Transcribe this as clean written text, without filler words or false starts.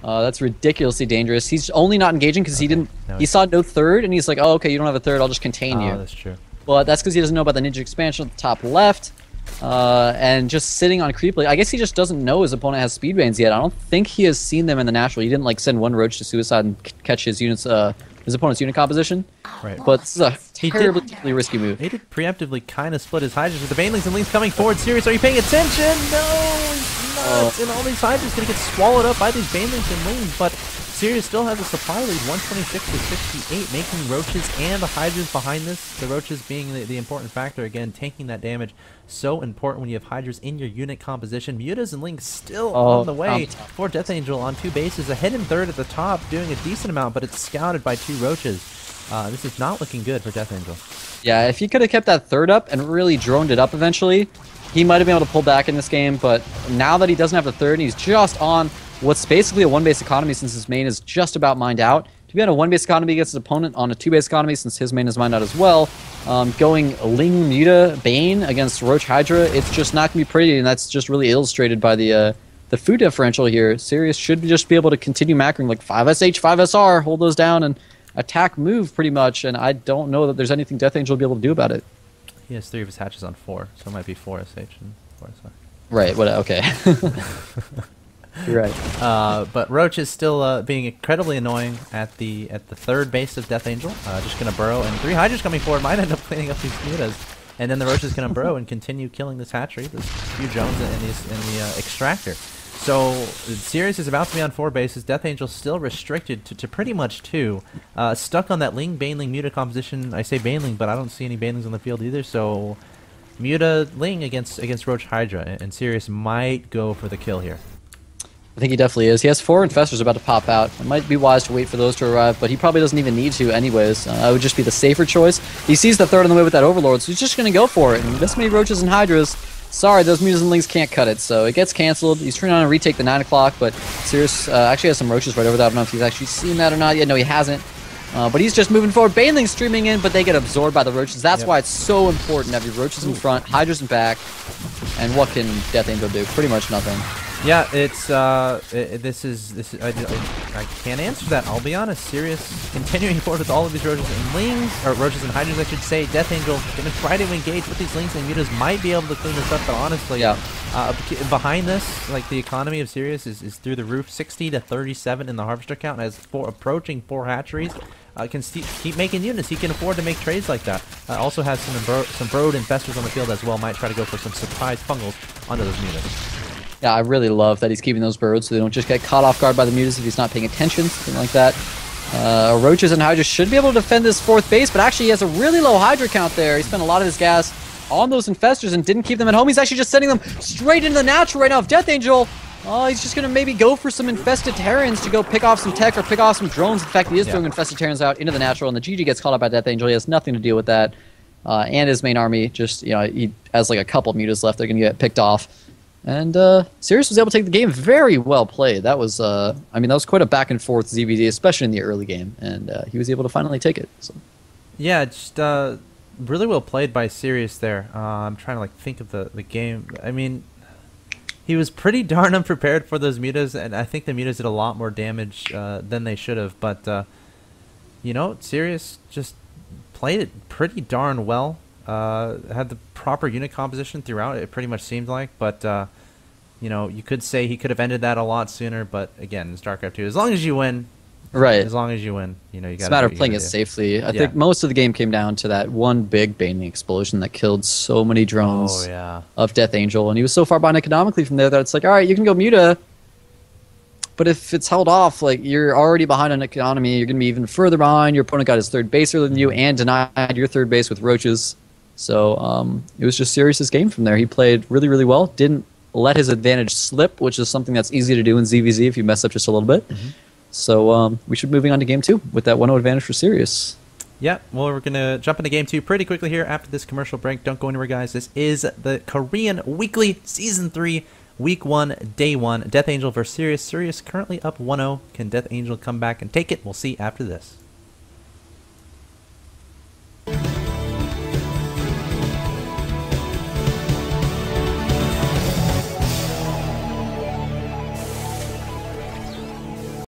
That's ridiculously dangerous. He's only not engaging because No, he saw no third, and he's like, oh, okay, you don't have a third, I'll just contain you. Oh, that's true. But that's because he doesn't know about the ninja expansion at the top left, and just sitting on creep. I guess he just doesn't know his opponent has speed banes yet. I don't think he has seen them in the natural. He didn't like send one roach to suicide and catch his units, his opponent's unit composition. Right. But this is a terribly risky move. He did preemptively kind of split his Hydras with the Banelings and Lings coming forward. Sirius, are you paying attention? No, he's not. And all these Hydras going to get swallowed up by these Banelings and Lings, but Sirius still has a supply lead, 126 to 68, making Roaches and the Hydras behind this. The Roaches being the important factor, again, taking that damage. So important when you have Hydras in your unit composition. Mutas and Lings still on the way for DeathAngel on 2 bases. Ahead in third at the top, doing a decent amount, but it's scouted by 2 Roaches. This is not looking good for DeathAngel. Yeah, if he could have kept that third up and really droned it up eventually, he might have been able to pull back in this game, but now that he doesn't have the third, and he's just on what's basically a 1-base economy since his main is just about mined out. To be on a 1-base economy against his opponent on a 2-base economy since his main is mined out as well, going Ling Muta Bane against Roach Hydra, it's just not going to be pretty, and that's just really illustrated by the food differential here. Sirius should just be able to continue macroing like 5SH, 5SR, hold those down, and attack move pretty much, and I don't know that there's anything DeathAngel will be able to do about it. He has 3 of his hatches on 4, so it might be 4SH and 4SR. Right, okay. You're right. But Roach is still being incredibly annoying at the 3rd base of DeathAngel. Just going to burrow, and 3 Hydras coming forward might end up cleaning up these mutas. And then the Roach is going to burrow and continue killing this hatchery, this few drones in the extractor. So Sirius is about to be on 4 bases. DeathAngel still restricted to pretty much 2. Stuck on that Baneling Muta composition. I say Baneling, but I don't see any Banelings on the field either. So Muta Ling against Roach Hydra, and Sirius might go for the kill here. I think he definitely is. He has 4 Infestors about to pop out. It might be wise to wait for those to arrive, but he probably doesn't even need to anyways. It would just be the safer choice. He sees the 3rd on the way with that Overlord, so he's just going to go for it. And this many Roaches and Hydras, sorry, those Mutas and Lings can't cut it, so it gets canceled. He's trying to retake the 9 o'clock, but Sirius actually has some Roaches right over that. I don't know if he's actually seen that or not yet. No, he hasn't. But he's just moving forward. Banelings streaming in, but they get absorbed by the Roaches. That's why it's so important to have your Roaches in front, Hydras in back, and what can DeathAngel do? Pretty much nothing. Yeah, it's this is I can't answer that. I'll be honest. Sirius continuing forward with all of these Roaches and Lings, or Roaches and Hydras, I should say. DeathAngel gonna try to engage with these Lings and Mutas. Might be able to clean this up, but honestly, behind this, like the economy of Sirius is through the roof. 60 to 37 in the Harvester count, and has approaching 4 hatcheries. Can keep making units. He can afford to make trades like that. Also has some Brood Infestors on the field as well. Might try to go for some surprise fungals onto those Mutas. Yeah, I really love that he's keeping those birds so they don't just get caught off guard by the Mutas if he's not paying attention, something like that. Roaches and Hydra should be able to defend this 4th base, but actually he has a really low Hydra count there. He spent a lot of his gas on those Infestors and didn't keep them at home. He's actually just sending them straight into the natural right now. If DeathAngel, he's just going to maybe go for some Infested Terrans to go pick off some tech or pick off some drones. In fact, he is throwing Infested Terrans out into the natural, and the GG gets called out by DeathAngel. He has nothing to deal with that. And his main army just, he has like a couple Mutas left. They're going to get picked off. And Sirius was able to take the game. Very well played. That was, that was quite a back and forth ZVD, especially in the early game, and he was able to finally take it. So. Yeah, just really well played by Sirius there. I'm trying to think of the game. I mean, he was pretty darn unprepared for those Mutas, and I think the Mutas did a lot more damage than they should have. But Sirius just played it pretty darn well. Had the proper unit composition throughout, it pretty much seemed like, but you could say he could have ended that a lot sooner, but again, in StarCraft 2, as long as you win, as long as you win, you got it's a matter of playing it safely. I think most of the game came down to that one big Baneling explosion that killed so many drones of DeathAngel, and he was so far behind economically from there that it's like, alright, you can go Muta, but if it's held off, you're already behind on economy, you're going to be even further behind. Your opponent got his 3rd base earlier than you and denied your 3rd base with Roaches. So it was just Sirius's game from there. He played really, really well. Didn't let his advantage slip, which is something that's easy to do in ZVZ if you mess up just a little bit. So we should be moving on to game 2 with that 1-0 advantage for Sirius. Yeah, well, we're going to jump into game 2 pretty quickly here after this commercial break. Don't go anywhere, guys. This is the Korean Weekly Season 3, Week 1, Day 1. DeathAngel versus Sirius. Sirius currently up 1-0. Can DeathAngel come back and take it? We'll see after this.